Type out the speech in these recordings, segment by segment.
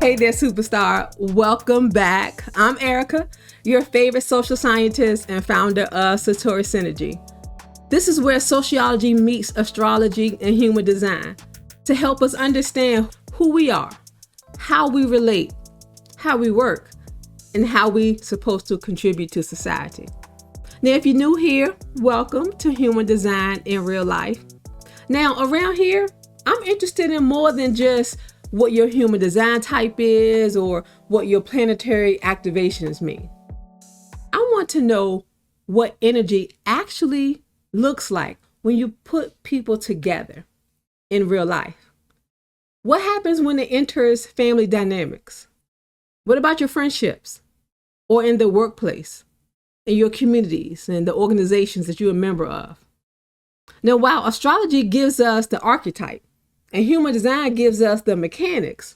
Hey there, superstar. Welcome back. I'm Erica, your favorite social scientist and founder of Sociology. This is where sociology meets astrology and human design to help us understand who we are, how we relate, how we work, and how we're supposed to contribute to society. Now, if you're new here, welcome to Human Design in Real Life. Now, around here, I'm interested in more than just what your human design type is or what your planetary activations mean. I want to know what energy actually looks like when you put people together in real life. What happens when it enters family dynamics? What about your friendships or in the workplace, in your communities and the organizations that you're a member of? Now, while astrology gives us the archetype, and human design gives us the mechanics,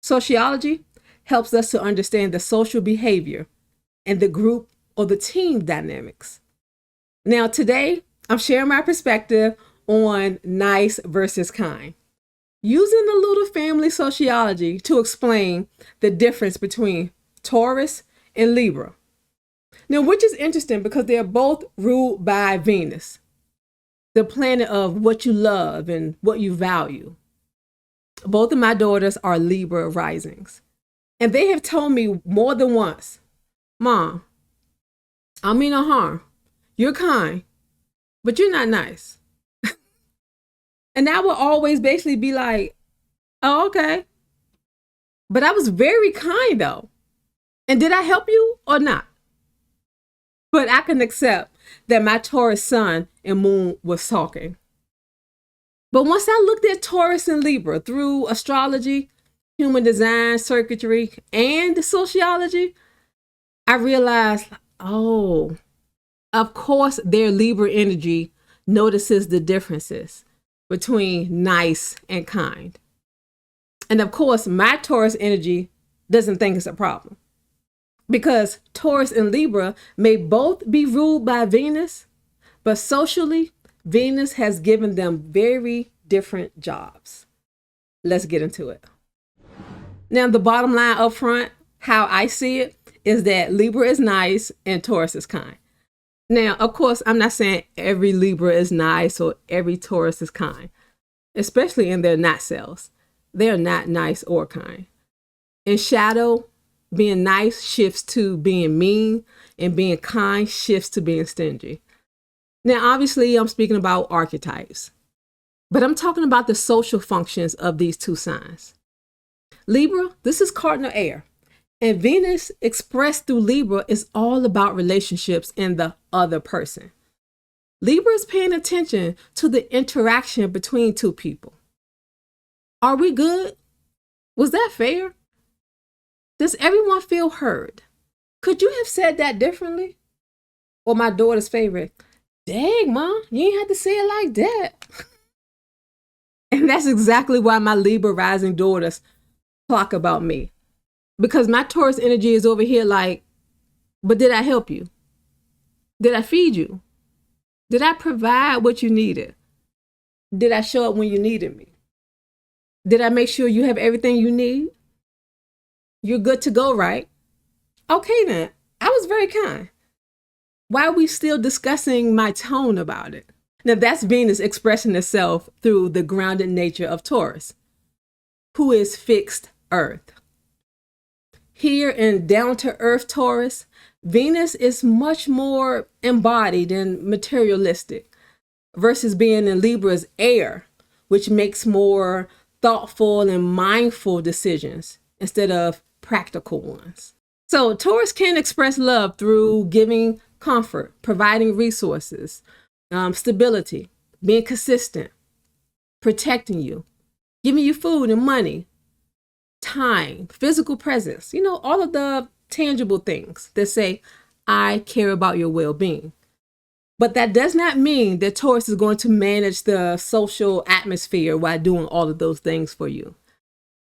sociology helps us to understand the social behavior and the group or the team dynamics. Now, today, I'm sharing my perspective on nice versus kind, using a little family sociology to explain the difference between Taurus and Libra. Now, which is interesting because they're both ruled by Venus, the planet of what you love and what you value. Both of my daughters are Libra Risings, and they have told me more than once, Mom, I mean no harm. You're kind, but you're not nice. And I will always basically be like, oh, okay. But I was very kind though. And did I help you or not? But I can accept that my Taurus Sun and Moon was talking. But once I looked at Taurus and Libra through astrology, human design, circuitry, and sociology, I realized, oh, of course their Libra energy notices the differences between nice and kind. And of course, my Taurus energy doesn't think it's a problem. Because Taurus and Libra may both be ruled by Venus, but socially, Venus has given them very different jobs. Let's get into it. Now, the bottom line up front, how I see it, is that Libra is nice and Taurus is kind. Now, of course, I'm not saying every Libra is nice or every Taurus is kind, especially in their not selves. They're not nice or kind. In shadow, being nice shifts to being mean, and being kind shifts to being stingy. Now, obviously, I'm speaking about archetypes, but I'm talking about the social functions of these two signs. Libra, this is cardinal air, and Venus expressed through Libra is all about relationships and the other person. Libra is paying attention to the interaction between two people. Are we good? Was that fair? Does everyone feel heard? Could you have said that differently? Or my daughter's favorite, dang, Mom, you ain't had to say it like that. And that's exactly why my Libra rising daughters talk about me. Because my Taurus energy is over here like, but did I help you? Did I feed you? Did I provide what you needed? Did I show up when you needed me? Did I make sure you have everything you need? You're good to go, right? Okay then, I was very kind. Why are we still discussing my tone about it? Now that's Venus expressing itself through the grounded nature of Taurus, who is fixed earth. Here in down-to-earth Taurus, Venus is much more embodied and materialistic versus being in Libra's air, which makes more thoughtful and mindful decisions instead of practical ones. So Taurus can express love through giving comfort, providing resources, stability, being consistent, protecting you, giving you food and money, time, physical presence, all of the tangible things that say, I care about your well-being. But that does not mean that Taurus is going to manage the social atmosphere while doing all of those things for you.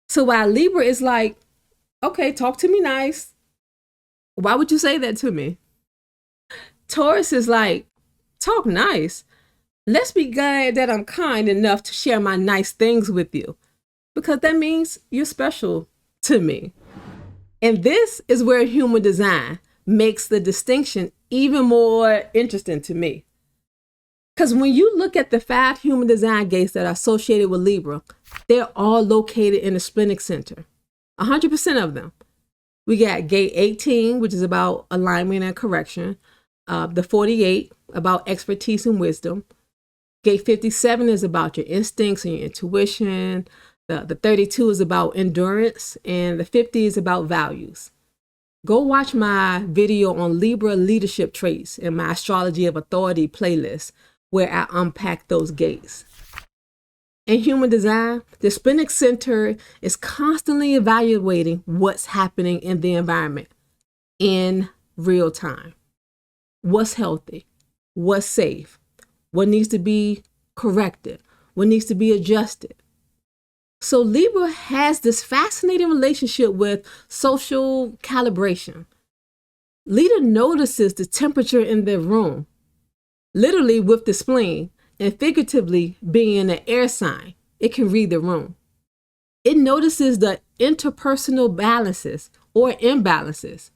So while Libra is like, okay, talk to me nice. Why would you say that to me? Taurus is like, talk nice. Let's be glad that I'm kind enough to share my nice things with you, because that means you're special to me. And this is where human design makes the distinction even more interesting to me. Because when you look at the 5 human design gates that are associated with Libra, they're all located in the splenic center. 100% of them. We got gate 18, which is about alignment and correction. The 48, about expertise and wisdom. Gate 57 is about your instincts and your intuition. The 32 is about endurance. And the 50 is about values. Go watch my video on Libra leadership traits in my Astrology of Authority playlist, where I unpack those gates. In human design, the splenic center is constantly evaluating what's happening in the environment in real time. What's healthy? What's safe? What needs to be corrected? What needs to be adjusted? So Libra has this fascinating relationship with social calibration. Libra notices the temperature in their room, literally with the spleen, and figuratively being an air sign. It can read the room. It notices the interpersonal balances or imbalances.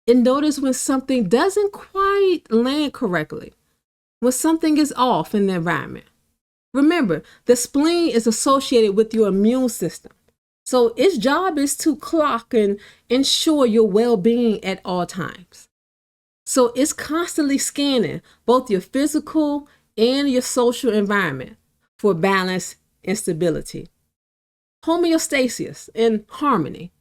It notices when something doesn't quite land correctly, when something is off in the environment. Remember, the spleen is associated with your immune system. So its job is to clock and ensure your well-being at all times. So it's constantly scanning both your physical and your social environment for balance and stability. Homeostasis and harmony.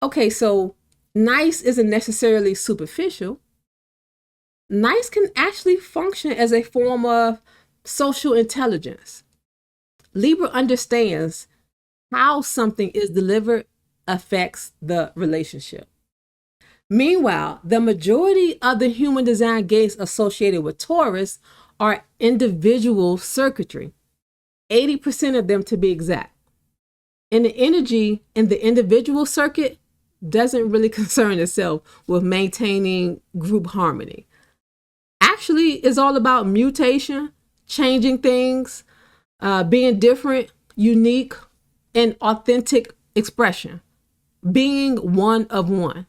Okay, so nice isn't necessarily superficial. Nice can actually function as a form of social intelligence. Libra understands how something is delivered affects the relationship. Meanwhile, the majority of the human design gates associated with Taurus are individual circuitry, 80% of them to be exact. And the energy in the individual circuit doesn't really concern itself with maintaining group harmony. Actually, it's all about mutation, changing things, being different, unique, and authentic expression, being one of one.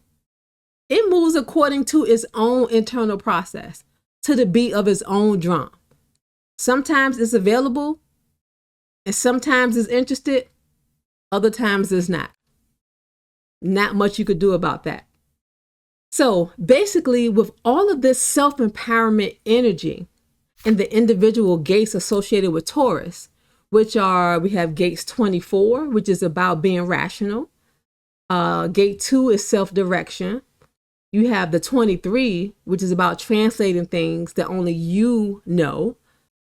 It moves according to its own internal process, to the beat of its own drum. Sometimes it's available, and sometimes it's interested, other times it's not. Not much you could do about that. So basically, with all of this self-empowerment energy in the individual gates associated with Taurus, which are, we have gates 24, which is about being rational. Gate 2 is self-direction. You have the 23, which is about translating things that only you know.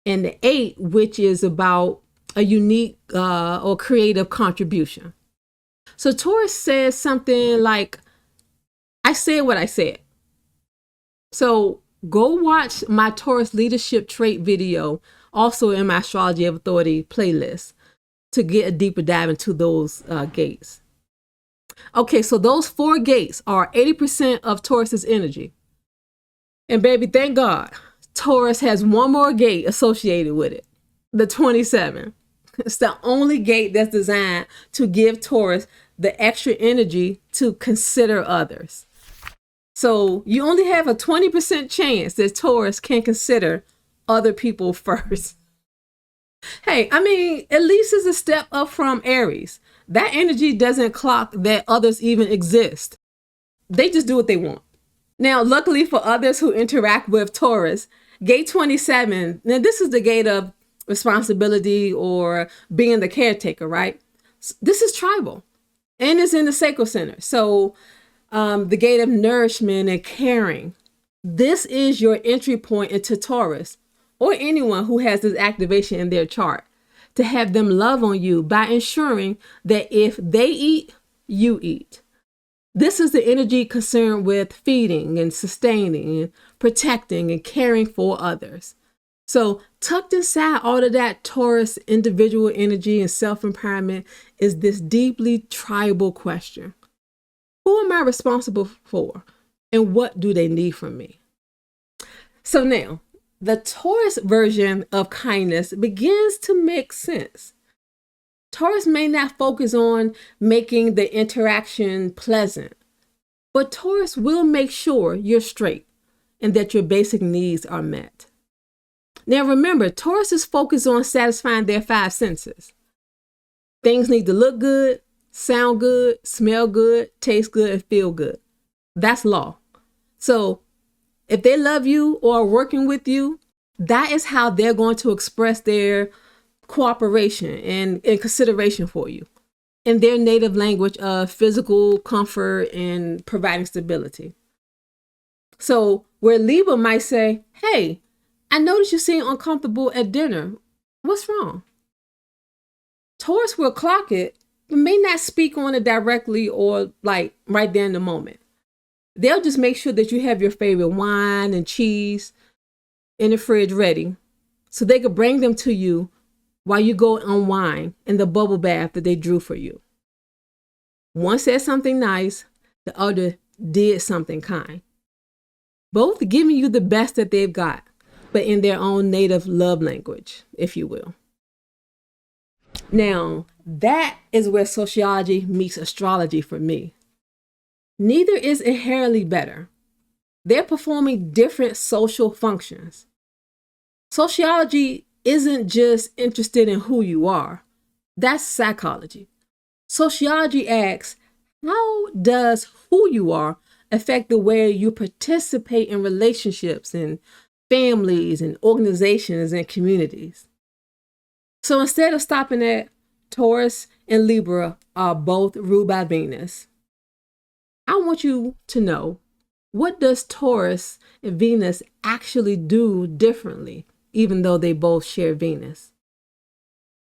And the 8, which is about a unique or creative contribution. So Taurus says something like, I said what I said. So go watch my Taurus leadership trait video, also in my Astrology of Authority playlist, to get a deeper dive into those gates. Okay, so those 4 gates are 80% of Taurus's energy. And baby, thank God, Taurus has one more gate associated with it, the 27. It's the only gate that's designed to give Taurus the extra energy to consider others. So you only have a 20% chance that Taurus can consider other people first. Hey, I mean, at least it's a step up from Aries. That energy doesn't clock that others even exist. They just do what they want. Now, luckily for others who interact with Taurus, gate 27, now this is the gate of responsibility or being the caretaker, right? This is tribal and it's in the sacral center. So the gate of nourishment and caring. This is your entry point into Taurus or anyone who has this activation in their chart, to have them love on you by ensuring that if they eat, you eat. This is the energy concerned with feeding and sustaining and protecting and caring for others. So tucked inside all of that Taurus individual energy and self-empowerment is this deeply tribal question. Who am I responsible for? And what do they need from me? So now, the Taurus version of kindness begins to make sense. Taurus may not focus on making the interaction pleasant, but Taurus will make sure you're straight and that your basic needs are met. Now remember, Taurus is focused on satisfying their 5 senses. Things need to look good, sound good, smell good, taste good, and feel good. That's law. So if they love you or are working with you, that is how they're going to express their cooperation and consideration for you in their native language of physical comfort and providing stability. So where Libra might say, hey, I noticed you seem uncomfortable at dinner. What's wrong? Taurus will clock it, but may not speak on it directly or like right there in the moment. They'll just make sure that you have your favorite wine and cheese in the fridge ready so they could bring them to you while you go unwind in the bubble bath that they drew for you. One said something nice, the other did something kind. Both giving you the best that they've got, but in their own native love language, if you will. Now, that is where sociology meets astrology for me. Neither is inherently better. They're performing different social functions. Sociology isn't just interested in who you are. That's psychology. Sociology asks, how does who you are affect the way you participate in relationships and families and organizations and communities? So instead of stopping at Taurus and Libra are both ruled by Venus, I want you to know, what does Taurus and Venus actually do differently, even though they both share Venus?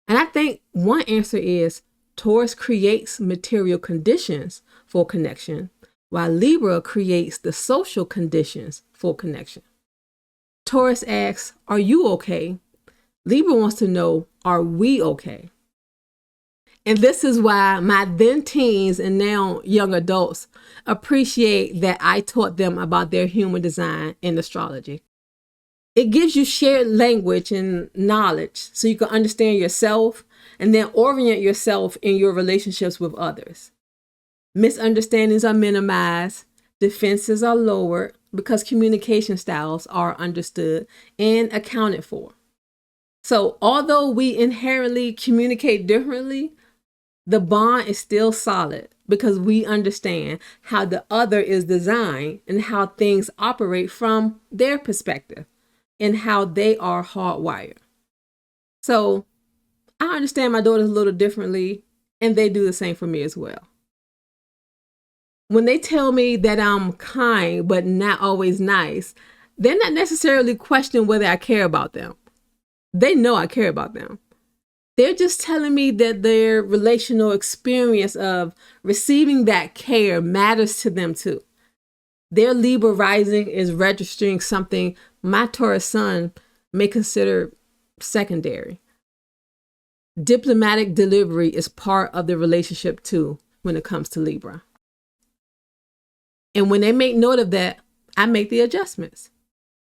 And I think one answer is Taurus creates material conditions for connection, while Libra creates the social conditions for connection. Taurus asks, are you okay? Libra wants to know, are we okay? And this is why my then teens and now young adults appreciate that I taught them about their human design in astrology. It gives you shared language and knowledge so you can understand yourself and then orient yourself in your relationships with others. Misunderstandings are minimized, defenses are lowered because communication styles are understood and accounted for. So although we inherently communicate differently, the bond is still solid because we understand how the other is designed and how things operate from their perspective and how they are hardwired. So I understand my daughters a little differently, and they do the same for me as well. When they tell me that I'm kind but not always nice, they're not necessarily questioning whether I care about them. They know I care about them. They're just telling me that their relational experience of receiving that care matters to them too. Their Libra rising is registering something my Taurus Sun may consider secondary. Diplomatic delivery is part of the relationship too when it comes to Libra. And when they make note of that, I make the adjustments.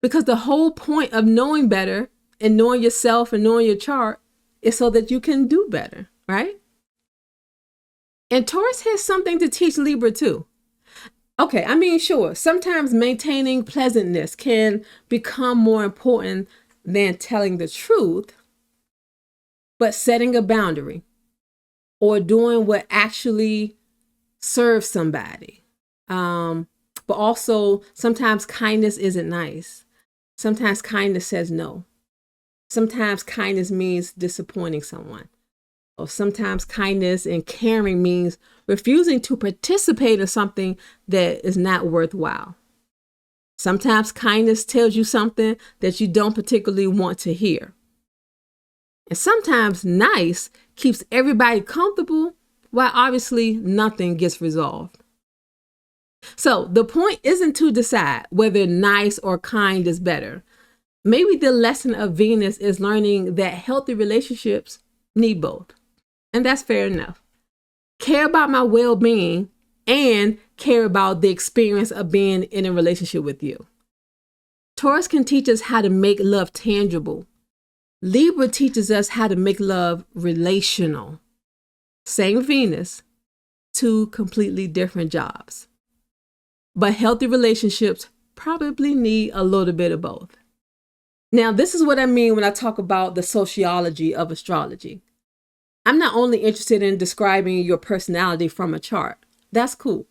Because the whole point of knowing better and knowing yourself and knowing your chart is so that you can do better, right? And Taurus has something to teach Libra too. Okay, I mean, sure, sometimes maintaining pleasantness can become more important than telling the truth, but setting a boundary or doing what actually serves somebody. But also sometimes kindness isn't nice. Sometimes kindness says no. Sometimes kindness means disappointing someone. Or sometimes kindness and caring means refusing to participate in something that is not worthwhile. Sometimes kindness tells you something that you don't particularly want to hear. And sometimes nice keeps everybody comfortable while obviously nothing gets resolved. So the point isn't to decide whether nice or kind is better. Maybe the lesson of Venus is learning that healthy relationships need both. And that's fair enough. Care about my well-being and care about the experience of being in a relationship with you. Taurus can teach us how to make love tangible. Libra teaches us how to make love relational. same Venus, two completely different jobs. But healthy relationships probably need a little bit of both. Now, this is what I mean when I talk about the sociology of astrology. I'm not only interested in describing your personality from a chart. That's cool.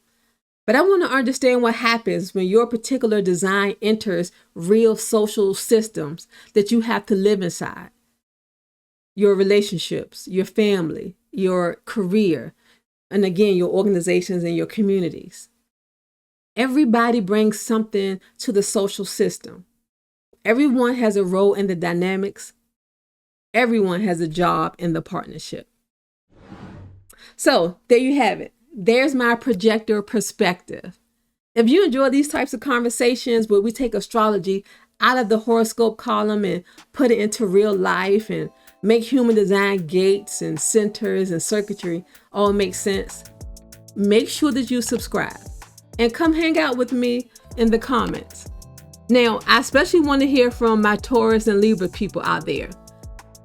But I want to understand what happens when your particular design enters real social systems that you have to live inside. Your relationships, your family, your career, and again, your organizations and your communities. Everybody brings something to the social system. Everyone has a role in the dynamics. Everyone has a job in the partnership. So there you have it. There's my projector perspective. If you enjoy these types of conversations where we take astrology out of the horoscope column and put it into real life and make human design gates and centers and circuitry all make sense, make sure that you subscribe and come hang out with me in the comments. Now, I especially want to hear from my Taurus and Libra people out there.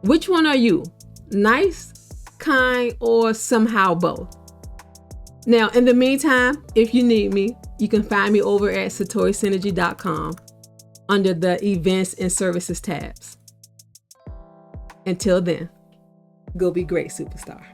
Which one are you? Nice, kind, or somehow both? Now, in the meantime, if you need me, you can find me over at satorisynergy.com under the Events and Services tabs. Until then, go be great, superstar.